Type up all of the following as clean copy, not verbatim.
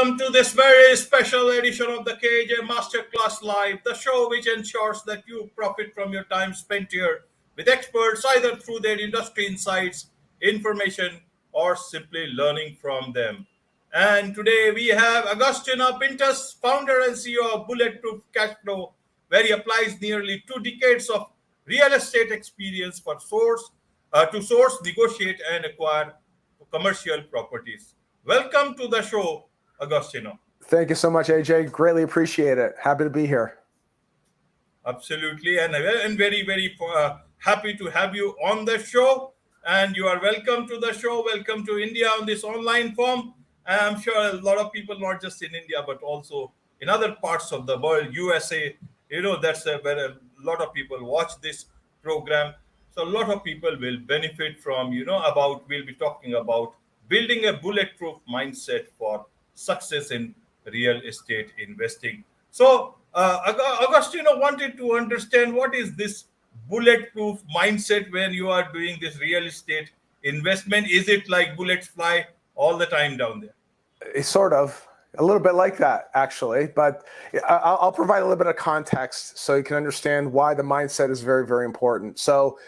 Welcome to this very special edition of the KAJ Masterclass Live, the show which ensures that you profit from your time spent here with experts, either through their industry insights, information, or simply learning from them. And today we have Agostino Pintus, founder and CEO of Bulletproof Cashflow, where he applies nearly 2 decades of real estate experience to source, negotiate, and acquire commercial properties. Welcome to the show, Agostino. Thank you so much, AJ. Greatly appreciate it. Happy to be here. Absolutely. And very, very happy to have you on the show. And you are welcome to the show. Welcome to India on this online form. I'm sure a lot of people, not just in India, but also in other parts of the world, USA, that's where a lot of people watch this program. So a lot of people will benefit from, we'll be talking about building a bulletproof mindset for success in real estate investing. So Agostino wanted to understand, what is this bulletproof mindset when you are doing this real estate investment? Is it like bullets fly all the time down there? It's sort of a little bit like that, actually, but I'll provide a little bit of context so you can understand why the mindset is very, very important. So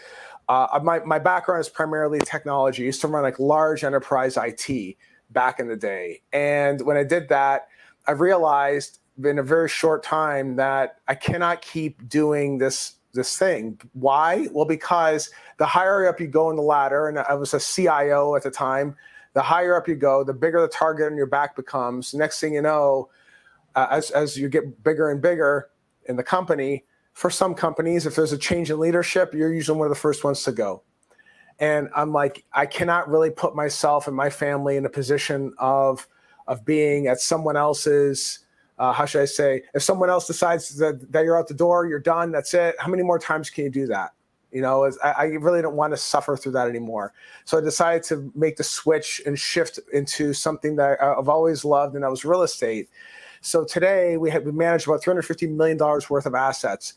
my background is primarily technology. I used to run like large enterprise IT back in the day. And when I did that, I realized in a very short time that I cannot keep doing this thing. Why? Well, because the higher up you go in the ladder, and I was a CIO at the time, the higher up you go, the bigger the target on your back becomes. Next thing you know, as you get bigger and bigger in the company, for some companies, if there's a change in leadership, you're usually one of the first ones to go. And I'm like, I cannot really put myself and my family in a position of being at someone else's, if someone else decides that you're out the door, you're done, that's it. How many more times can you do that? I really don't want to suffer through that anymore. So I decided to make the switch and shift into something that I've always loved, and that was real estate. So today we manage about $350 million worth of assets,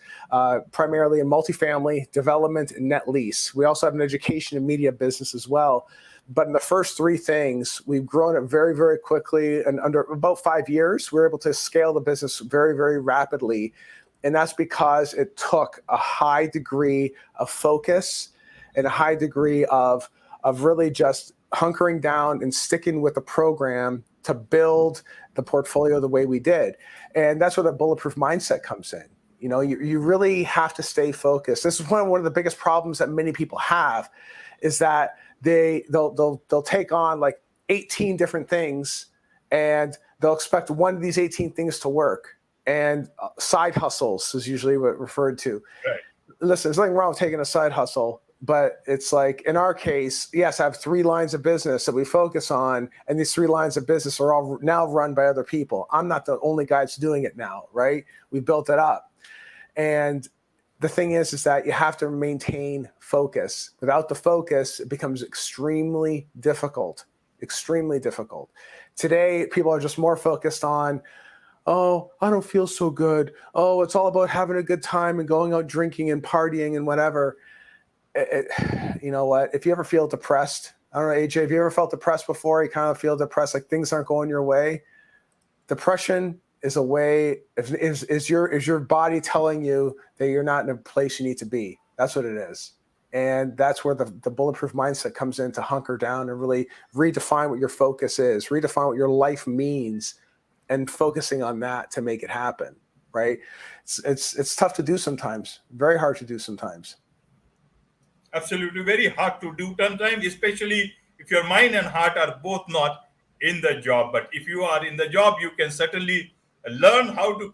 primarily in multifamily, development, and net lease. We also have an education and media business as well. But in the first 3 things, we've grown it very, very quickly. And under about 5 years, we're able to scale the business very, very rapidly. And that's because it took a high degree of focus and a high degree of really just hunkering down and sticking with the program to build the portfolio the way we did. And that's where the bulletproof mindset comes in. You really have to stay focused. This is one of the biggest problems that many people have, is that they'll take on like 18 different things, and they'll expect one of these 18 things to work. And side hustles is usually what referred to. Right. Listen, there's nothing wrong with taking a side hustle, but it's like, in our case, yes, I have 3 lines of business that we focus on, and these 3 lines of business are all now run by other people. I'm not the only guy that's doing it now, right? We built it up. And the thing is that you have to maintain focus. Without the focus, it becomes extremely difficult. Today, people are just more focused on, oh, I don't feel so good. Oh, it's all about having a good time and going out drinking and partying and whatever. You know what? If you ever feel depressed, I don't know, AJ, have you ever felt depressed before? You kind of feel depressed, like things aren't going your way. Depression is a way, is your body telling you that you're not in a place you need to be. That's what it is. And that's where the bulletproof mindset comes in, to hunker down and really redefine what your focus is, redefine what your life means, and focusing on that to make it happen, right? It's tough to do sometimes, very hard to do sometimes. Absolutely, very hard to do sometimes, especially if your mind and heart are both not in the job. But if you are in the job, you can certainly learn how to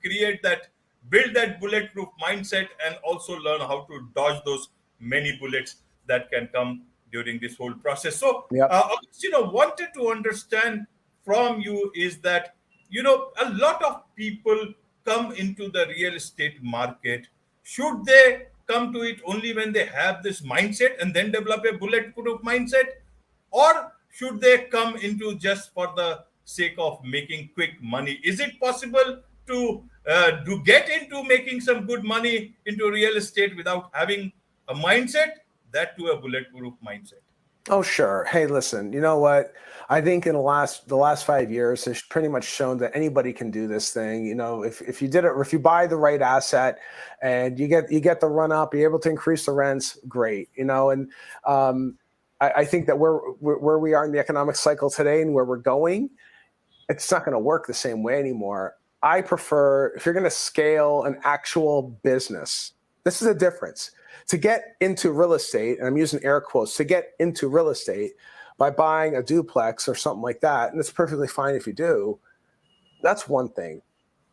build that bulletproof mindset, and also learn how to dodge those many bullets that can come during this whole process. So, yep. Wanted to understand from you is that, a lot of people come into the real estate market. Should they come to it only when they have this mindset and then develop a bulletproof mindset? Or should they come into just for the sake of making quick money? Is it possible to get into making some good money into real estate without having a mindset, that to a bulletproof mindset? Oh, sure. Hey, listen, you know what? I think in the last 5 years has pretty much shown that anybody can do this thing. If you did it, or if you buy the right asset and you get the run up, you're able to increase the rents, great. And I think that where we are in the economic cycle today and where we're going, it's not going to work the same way anymore. I prefer, if you're going to scale an actual business, this is a difference. To get into real estate, and I'm using air quotes, to get into real estate by buying a duplex or something like that, and it's perfectly fine if you do, that's one thing.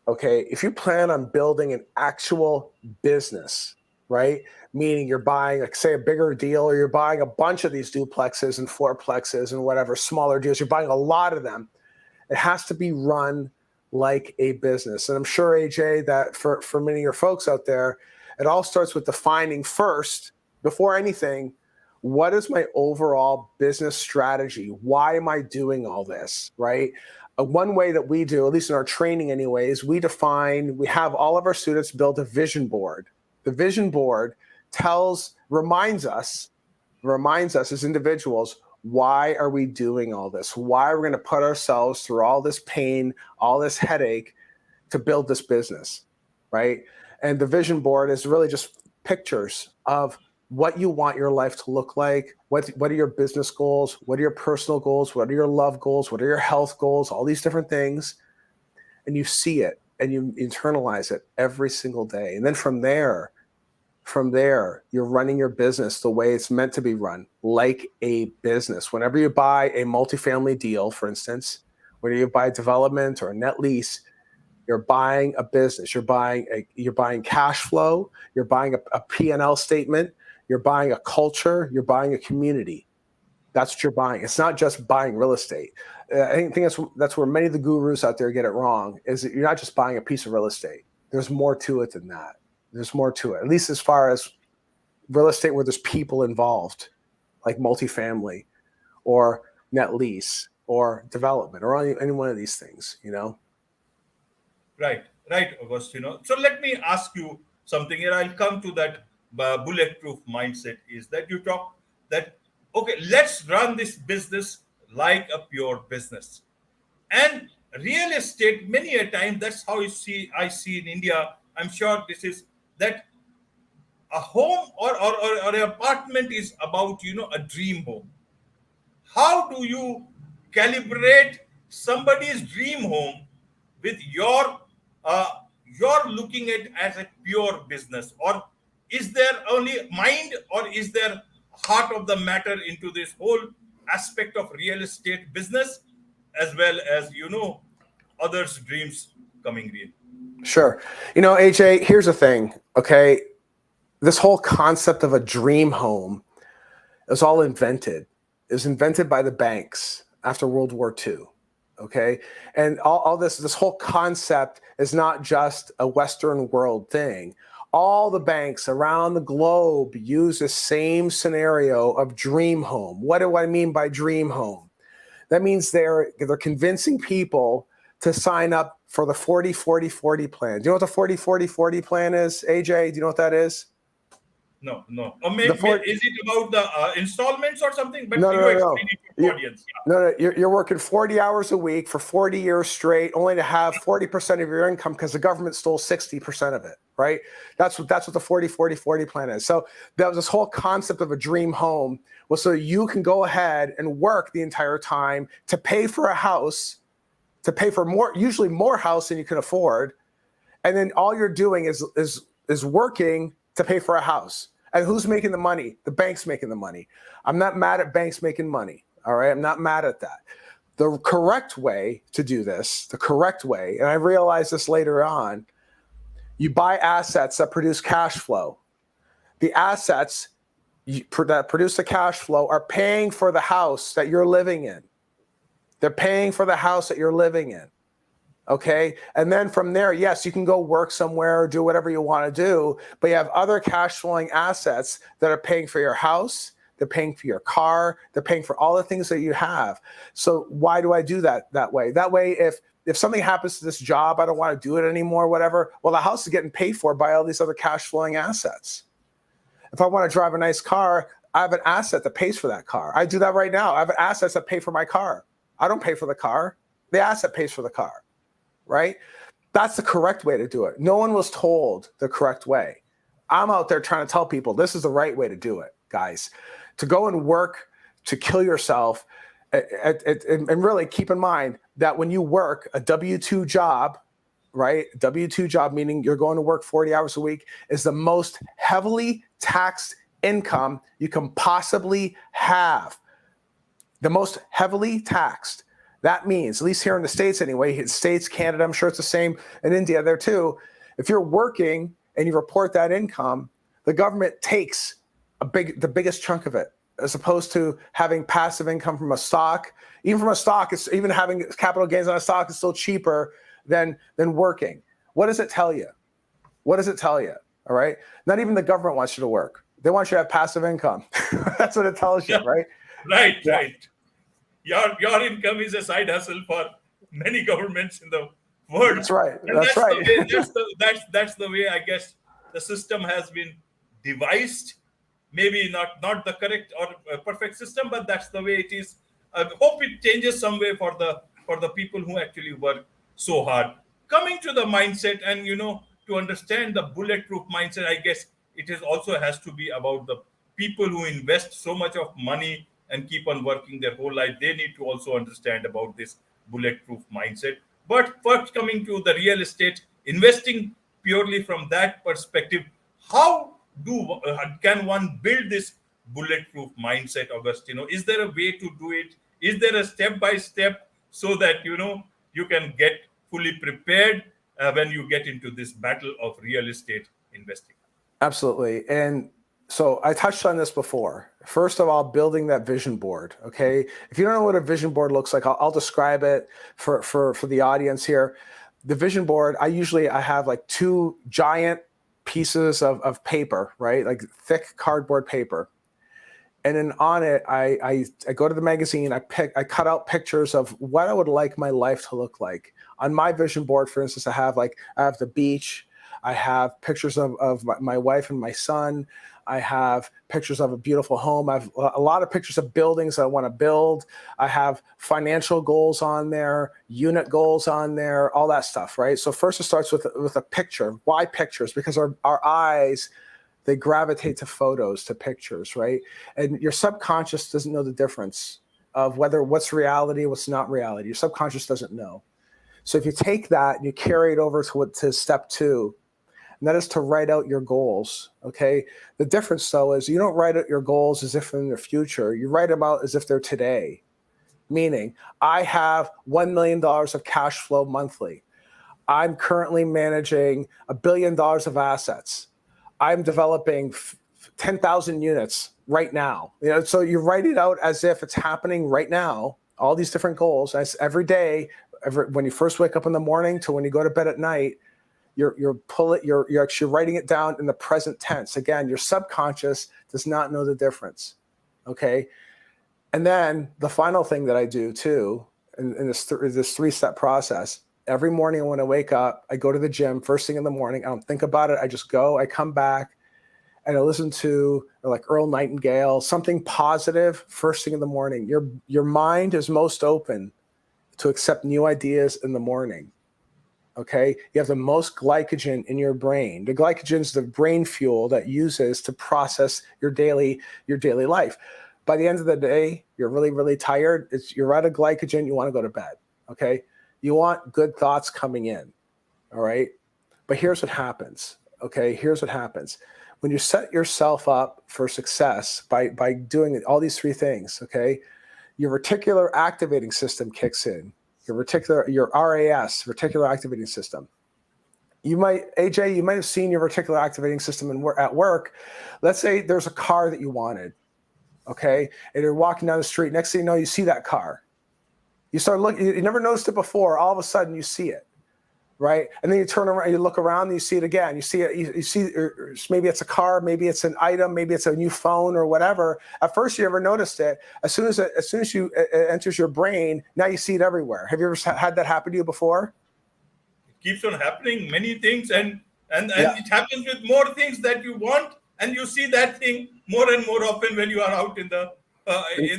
Okay. If you plan on building an actual business, right? Meaning you're buying, like, say, a bigger deal, or you're buying a bunch of these duplexes and fourplexes and whatever, smaller deals, you're buying a lot of them. It has to be run like a business. And I'm sure, AJ, that for many of your folks out there, it all starts with defining first, before anything, what is my overall business strategy? Why am I doing all this, right? One way that we do, at least in our training anyways, we have all of our students build a vision board. The vision board reminds us as individuals, why are we doing all this? Why are we going to put ourselves through all this pain, all this headache to build this business, right? And the vision board is really just pictures of what you want your life to look like. What are your business goals? What are your personal goals? What are your love goals? What are your health goals? All these different things. And you see it and you internalize it every single day. And then from there, you're running your business the way it's meant to be run, like a business. Whenever you buy a multifamily deal, for instance, whether you buy a development or a net lease, you're buying a business. You're buying cash flow. You're buying a P&L statement. You're buying a culture. You're buying a community. That's what you're buying. It's not just buying real estate. I think that's where many of the gurus out there get it wrong, is that you're not just buying a piece of real estate. There's more to it than that. There's more to it, at least as far as real estate where there's people involved, like multifamily or net lease or development or any one of these things, Right, Agostino. So let me ask you something here. I'll come to that bulletproof mindset. Is that you talk that, okay, let's run this business like a pure business. And real estate, many a time, that's how I see in India. I'm sure this is that a home or an apartment is about, a dream home. How do you calibrate somebody's dream home with you're looking at as a pure business? Or is there only mind, or is there heart of the matter into this whole aspect of real estate business, as well as others' dreams coming real? Sure. AJ, here's the thing, okay? This whole concept of a dream home is all invented. It was invented by the banks after World War II, okay? And all this whole concept is not just a Western world thing. All the banks around the globe use the same scenario of dream home. What do I mean by dream home? That means they're convincing people to sign up for the 40-40-40 plan. Do you know what the 40-40-40 plan is, AJ? Do you know what that is? No. Or maybe, is it about the installments or something? But No. explain it to the audience. Yeah. No, you're working 40 hours a week for 40 years straight, only to have 40% of your income because the government stole 60% of it, right? That's what the 40-40-40 plan is. So that was this whole concept of a dream home was so you can go ahead and work the entire time to pay for a house, to pay for usually more house than you can afford. And then all you're doing is working to pay for a house. And who's making the money? The bank's making the money. I'm not mad at banks making money. All right. I'm not mad at that. The correct way to do this, and I realized this later on, you buy assets that produce cash flow. The assets that produce the cash flow are paying for the house that you're living in. They're paying for the house that you're living in. Okay. And then from there, yes, you can go work somewhere or do whatever you want to do, but you have other cash flowing assets that are paying for your house. They're paying for your car. They're paying for all the things that you have. So why do I do that way? That way, if something happens to this job, I don't want to do it anymore, whatever. Well, the house is getting paid for by all these other cash flowing assets. If I want to drive a nice car, I have an asset that pays for that car. I do that right now. I have assets that pay for my car. I don't pay for the car. The asset pays for the car, right? That's the correct way to do it. No one was told the correct way. I'm out there trying to tell people this is the right way to do it, guys. To go and work, to kill yourself, and really keep in mind that when you work a W-2 job, right? W-2 job, meaning you're going to work 40 hours a week, is the most heavily taxed income you can possibly have. The most heavily taxed. That means, at least here in the States anyway, States, Canada, I'm sure it's the same in India there too. If you're working and you report that income, the government takes the biggest chunk of it, as opposed to having passive income from a stock. Even from a stock, even having capital gains on a stock is still cheaper than working. What does it tell you? What does it tell you? All right. Not even the government wants you to work. They want you to have passive income. That's what it tells you, right? Right, yeah. Right. Your income is a side hustle for many governments in the world. That's right. And that's right. That's the way I guess the system has been devised. Maybe not the correct or perfect system, but that's the way it is. I hope it changes some way for the people who actually work so hard. Coming to the mindset, and to understand the bulletproof mindset, I guess it is also has to be about the people who invest so much of money and keep on working their whole life. They need to also understand about this bulletproof mindset. But first, coming to the real estate investing purely from that perspective, how can one build this bulletproof mindset, Agostino? Is there a way to do it? Is there a step by step so that you can get fully prepared when you get into this battle of real estate investing? Absolutely. And so I touched on this before. First of all, building that vision board. Okay. If you don't know what a vision board looks like, I'll describe it for the audience here. The vision board, I have like two giant pieces of paper, right? Like thick cardboard paper. And then on it, I go to the magazine, I cut out pictures of what I would like my life to look like. On my vision board, for instance, I have the beach, I have pictures of my wife and my son, I have pictures of a beautiful home, I have a lot of pictures of buildings I want to build, I have financial goals on there, unit goals on there, all that stuff, right? So first it starts with a picture. Why pictures? Because our eyes, they gravitate to photos, to pictures, right? And your subconscious doesn't know the difference of what's reality, what's not reality. Your subconscious doesn't know. So if you take that and you carry it over to step 2, and that is to write out your goals, okay? The difference, though, is you don't write out your goals as if in the future. You write them out as if they're today, meaning I have $1 million of cash flow monthly. I'm currently managing $1 billion of assets. I'm developing 10,000 units right now. So you write it out as if it's happening right now, all these different goals, as every day, when you first wake up in the morning to when you go to bed at night, you're actually writing it down in the present tense. Again, your subconscious does not know the difference. Okay. And then the final thing that I do too, in this 3-step process, every morning when I wake up, I go to the gym first thing in the morning. I don't think about it. I just go, I come back and I listen to like Earl Nightingale, something positive first thing in the morning. Your mind is most open to accept new ideas in the morning. Okay. You have the most glycogen in your brain. The glycogen is the brain fuel that uses to process your daily life. By the end of the day, you're really, really tired. You're out of glycogen. You want to go to bed. Okay. You want good thoughts coming in. All right. But here's what happens. Okay. Here's what happens. When you set yourself up for success by doing all these 3 things, okay, your reticular activating system kicks in. Your RAS, reticular activating system. AJ, you might have seen your reticular activating system at work. Let's say there's a car that you wanted, okay, and you're walking down the street. Next thing you know, you see that car. You start looking. You never noticed it before. All of a sudden, you see it, right? And then you turn around, you look around, and you see it again. You see it. You see maybe it's a car, maybe it's an item, maybe it's a new phone or whatever. At first, you never noticed it. As soon as it enters your brain, now you see it everywhere. Have you ever had that happen to you before? It keeps on happening, many things, and it happens with more things that you want, And you see that thing more and more often when you are out in the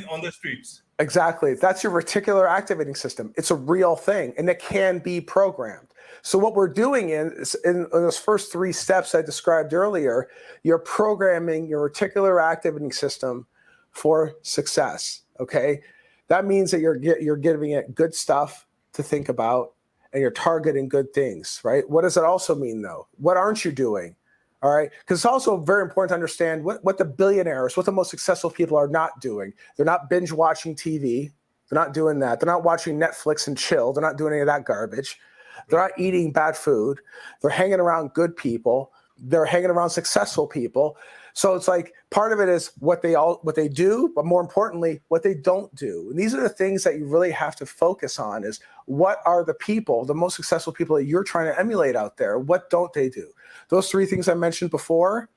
on the streets. Exactly. That's your reticular activating system. It's a real thing, and it can be programmed. So what we're doing is in those first 3 steps I described earlier, you're programming your reticular activating system for success. Okay, that means that you're giving it good stuff to think about, and you're targeting good things. Right? What does it also mean, though? What aren't you doing? All right, because it's also very important to understand what the billionaires, what the most successful people are not doing. They're not binge watching TV. They're not doing that. They're not watching Netflix and chill. They're not doing any of that garbage. They're not eating bad food. They're hanging around good people. They're hanging around successful people. So it's like part of it is what they do, but more importantly, what they don't do. And these are the things that you really have to focus on is what are the people, the most successful people that you're trying to emulate out there? What don't they do? Those 3 things I mentioned before,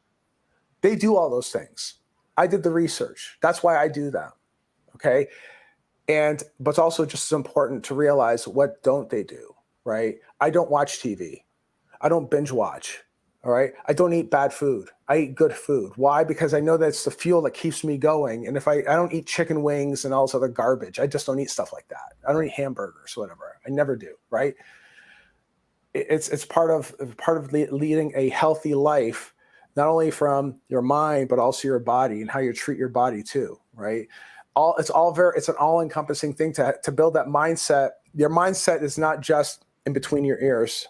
they do all those things. I did the research. That's why I do them. Okay. But it's also just as important to realize what don't they do, right? I don't watch TV. I don't binge watch. All right. I don't eat bad food. I eat good food. Why? Because I know that's the fuel that keeps me going. And if I don't eat chicken wings and all this other garbage, I just don't eat stuff like that. I don't eat hamburgers, whatever. I never do. Right. It's part of leading a healthy life, not only from your mind, but also your body and how you treat your body too. Right. It's an all-encompassing thing to build that mindset. Your mindset is not just in between your ears,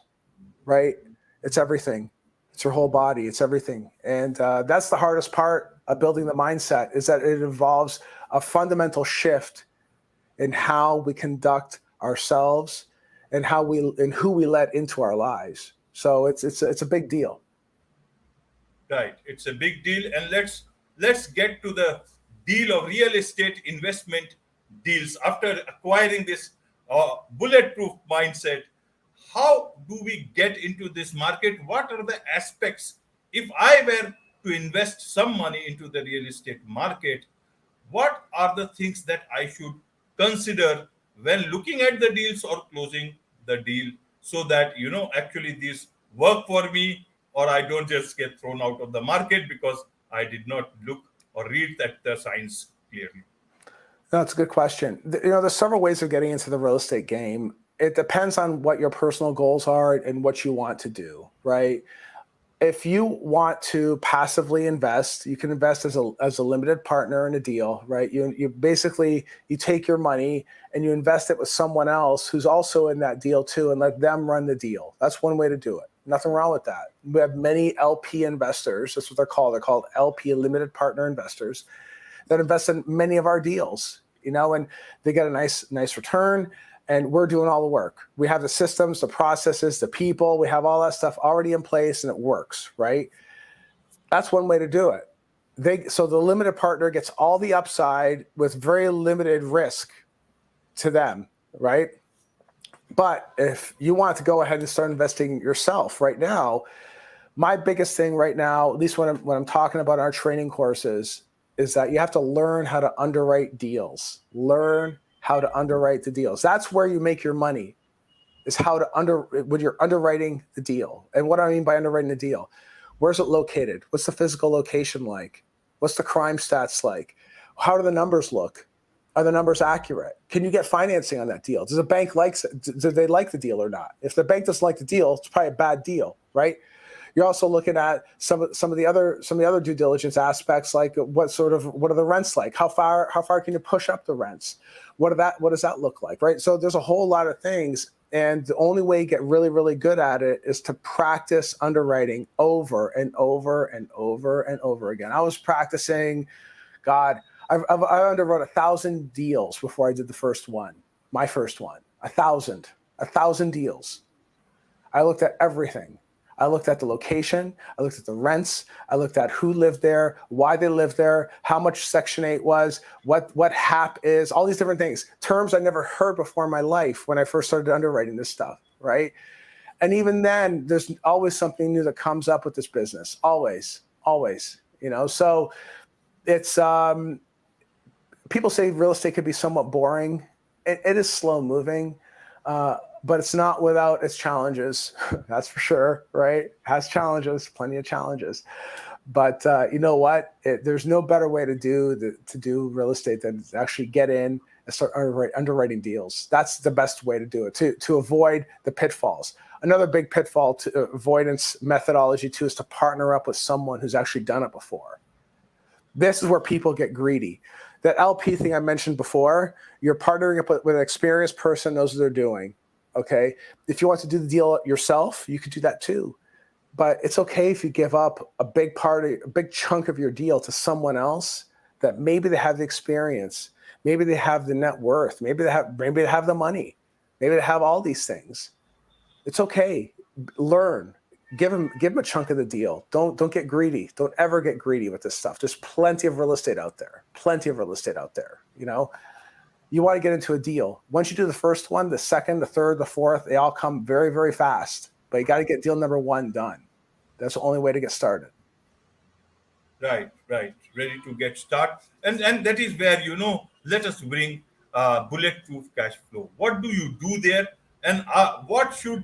right? It's everything. It's your whole body. It's everything. And that's the hardest part of building the mindset is that it involves a fundamental shift in how we conduct ourselves and who we let into our lives. So it's a big deal. Right. It's a big deal. And let's get to the deal of real estate investment deals. After acquiring this bulletproof mindset, how do we get into this market? What are the aspects? If I were to invest some money into the real estate market, what are the things that I should consider when looking at the deals or closing the deal so that, actually these work for me or I don't just get thrown out of the market because I did not look or read the signs clearly? That's a good question. There's several ways of getting into the real estate game. It depends on what your personal goals are and what you want to do, right? If you want to passively invest, you can invest as a limited partner in a deal, right? You basically take your money and you invest it with someone else who's also in that deal too, and let them run the deal. That's one way to do it. Nothing wrong with that. We have many LP investors. That's what they're called. They're called LP, limited partner investors, that invest in many of our deals, and they get a nice return. And we're doing all the work. We have the systems, the processes, the people. We have all that stuff already in place, and it works, right? That's one way to do it. So the limited partner gets all the upside with very limited risk to them, right? But if you want to go ahead and start investing yourself right now, my biggest thing right now, at least when I'm talking about our training courses, is that you have to learn how to underwrite deals. Learn how to underwrite the deals. That's where you make your money, is when you're underwriting the deal. And what I mean by underwriting the deal, where's it located? What's the physical location like? What's the crime stats like? How do the numbers look? Are the numbers accurate? Can you get financing on that deal? Does the bank do they like the deal or not? If the bank doesn't like the deal, it's probably a bad deal, right? You're also looking at some of the other due diligence aspects, like what are the rents like? How far can you push up the rents? What does that look like, right? So there's a whole lot of things, and the only way you get really, really good at it is to practice underwriting over and over and over and over again. I was practicing, God, I underwrote 1,000 deals before I did the first one, my first one, 1,000 deals. I looked at everything. I looked at the location, I looked at the rents, I looked at who lived there, why they lived there, how much Section 8 was, what HAP is, all these different things, terms I never heard before in my life when I first started underwriting this stuff, right? And even then, there's always something new that comes up with this business, always, so it's, people say real estate could be somewhat boring. It is slow moving. But it's not without its challenges. That's for sure, right? It has challenges, plenty of challenges. But you know what? There's no better way to do real estate than to actually get in and start underwriting deals. That's the best way to do it to avoid the pitfalls. Another big pitfall to avoidance methodology too is to partner up with someone who's actually done it before. This is where people get greedy. That LP thing I mentioned before, you're partnering up with an experienced person who knows what they're doing. Okay. If you want to do the deal yourself, you could do that too. But it's okay if you give up a big chunk of your deal to someone else that maybe they have the experience, maybe they have the net worth, maybe they have the money, maybe they have all these things. It's okay. Learn. Give them a chunk of the deal. Don't get greedy. Don't ever get greedy with this stuff. There's plenty of real estate out there. You know, you want to get into a deal. Once you do the first one, the second, the third, the fourth, they all come very, very fast. But you got to get deal number one done. That's the only way to get started. Right. Ready to get started. And that is where, let us bring bulletproof cash flow. What do you do there? And what should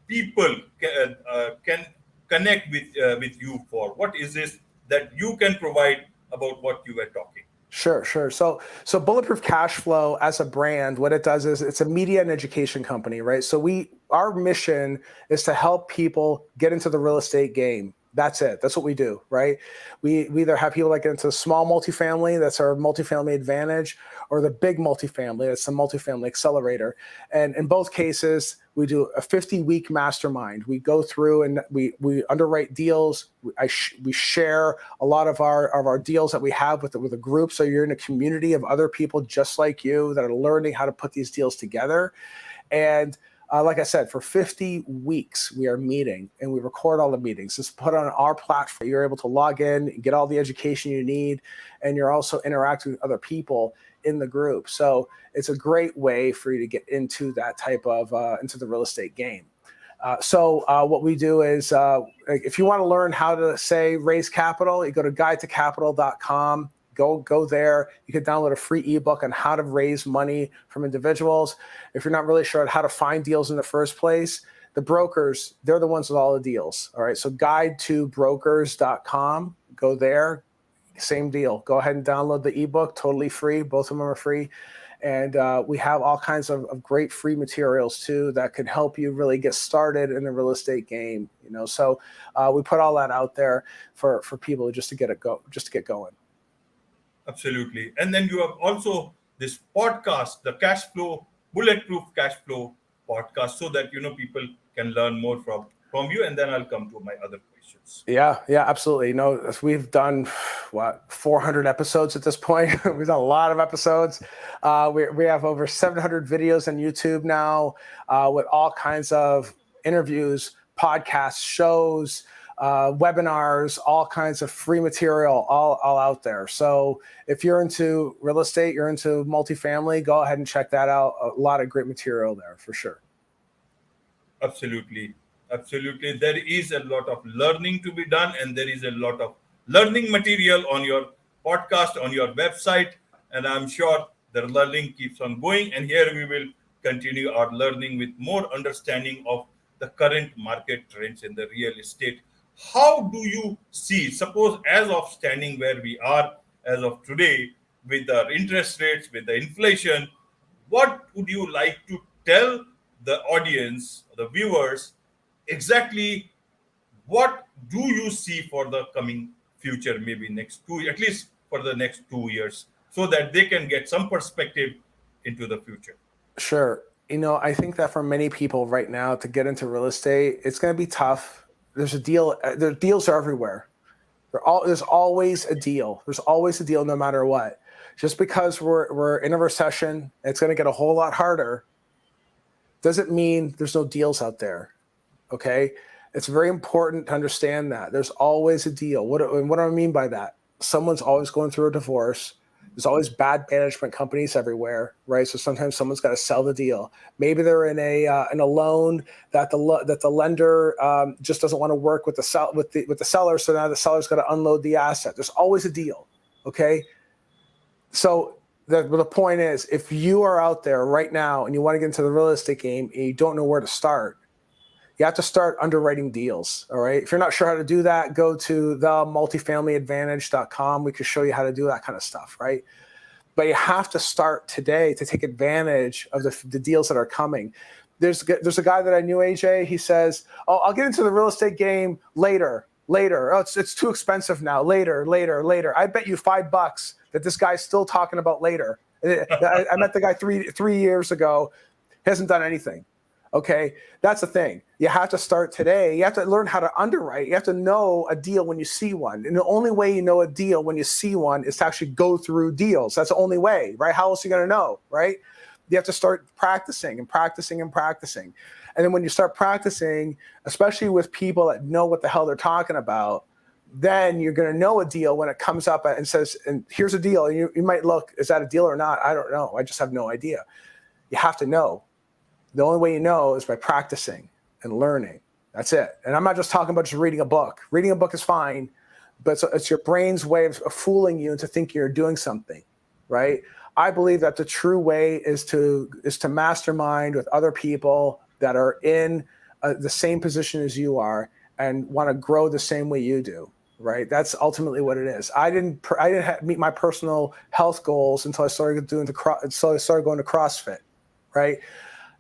people can connect with you for? What is this that you can provide about what you were talking? Sure. So Bulletproof Cashflow as a brand, what it does is it's a media and education company, right? So our mission is to help people get into the real estate game. That's it. That's what we do, right? We either have people that get into small multifamily, that's our multifamily advantage, or the big multifamily, that's the multifamily accelerator. And in both cases, we do a 50-week mastermind. We go through and we underwrite deals. We share a lot of our deals that we have with a group. So you're in a community of other people just like you that are learning how to put these deals together. And like I said, for 50 weeks, we are meeting and we record all the meetings. It's put on our platform. You're able to log in, get all the education you need, and you're also interacting with other people in the group. So it's a great way for you to get into that type of, into the real estate game. So what we do is, if you want to learn how to, say, raise capital, you go to guidetocapital.com. Go there. You can download a free ebook on how to raise money from individuals. If you're not really sure how to find deals in the first place, the brokers, they're the ones with all the deals. All right. So guidetobrokers.com. Go there. Same deal. Go ahead and download the ebook. Totally free. Both of them are free. And we have all kinds of great free materials too that can help you really get started in the real estate game. So we put all that out there for people just to get going. Absolutely. And then you have also this podcast, the Bulletproof Cashflow podcast, so that, people can learn more from you. And then I'll come to my other questions. Yeah, absolutely. We've done 400 episodes at this point. We've done a lot of episodes. We have over 700 videos on YouTube now, with all kinds of interviews, podcasts, shows, webinars, all kinds of free material, all out there. So if you're into real estate, you're into multifamily, go ahead and check that out. A lot of great material there for sure. Absolutely. There is a lot of learning to be done, and there is a lot of learning material on your podcast, on your website. And I'm sure the learning keeps on going. And here we will continue our learning with more understanding of the current market trends in the real estate. How do you see, suppose as of standing where we are as of today, with the interest rates, with the inflation, what would you like to tell the audience, the viewers, exactly what do you see for the coming future, maybe at least for the next 2 years, so that they can get some perspective into the future? Sure. I think that for many people right now to get into real estate, it's going to be tough. There's a deal. The deals are everywhere. There's always a deal. There's always a deal, no matter what. Just because we're in a recession, it's going to get a whole lot harder. Doesn't mean there's no deals out there. Okay, it's very important to understand that there's always a deal. What do I mean by that? Someone's always going through a divorce. There's always bad management companies everywhere, right? So sometimes someone's got to sell the deal. Maybe they're in a loan that the lender just doesn't want to work with the seller, so now the seller's got to unload the asset. There's always a deal, okay? So the point is, if you are out there right now and you want to get into the real estate game and you don't know where to start, You have to start underwriting deals. All right. If you're not sure how to do that, go to themultifamilyadvantage.com. We can show you how to do that kind of stuff. Right. But you have to start today to take advantage of the deals that are coming. There's a guy that I knew, AJ. He says, "Oh, I'll get into the real estate game later. Oh, it's too expensive now. Later. I bet you $5 that this guy's still talking about later." I met the guy three years ago. He hasn't done anything. Okay, that's the thing. You have to start today. You have to learn how to underwrite. You have to know a deal when you see one. And the only way you know a deal when you see one is to actually go through deals. That's the only way, right? How else are you going to know, right? You have to start practicing. And then when you start practicing, especially with people that know what the hell they're talking about, then you're going to know a deal when it comes up and says, and here's a deal. And you might look, is that a deal or not? I don't know. I just have no idea. You have to know. The only way you know is by practicing and learning. That's it. And I'm not just talking about just reading a book. Reading a book is fine, but it's your brain's way of fooling you into thinking you're doing something, right? I believe that the true way is to mastermind with other people that are in the same position as you are and want to grow the same way you do, right? That's ultimately what it is. I didn't meet my personal health goals until I started going to CrossFit, right?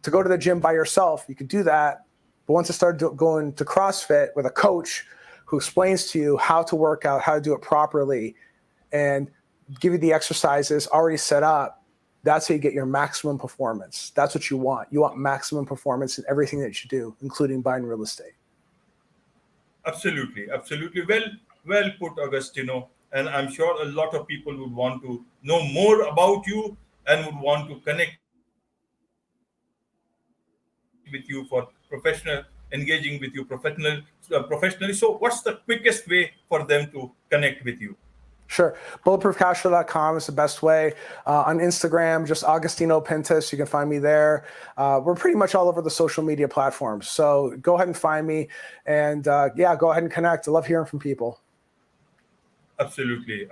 To go to the gym by yourself, you could do that. But once I started going to CrossFit with a coach who explains to you how to work out, how to do it properly, and give you the exercises already set up, that's how you get your maximum performance. That's what you want. You want maximum performance in everything that you do, including buying real estate. Absolutely. Well put, Agostino. And I'm sure a lot of people would want to know more about you and would want to connect with you for engaging with you professionally. So what's the quickest way for them to connect with you? Sure. Bulletproofcashflow.com is the best way. On Instagram, just Agostino Pintus. You can find me there. We're pretty much all over the social media platforms. So go ahead and find me. And go ahead and connect. I love hearing from people. Absolutely.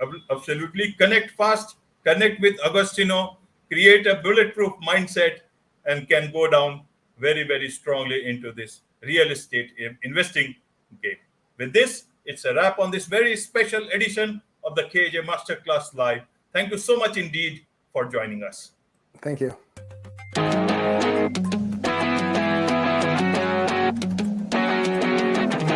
Connect fast. Connect with Agostino. Create a bulletproof mindset and can go down very, very strongly into this real estate investing game. With this, it's a wrap on this very special edition of the KAJ Masterclass Live. Thank you so much indeed for joining us. Thank you.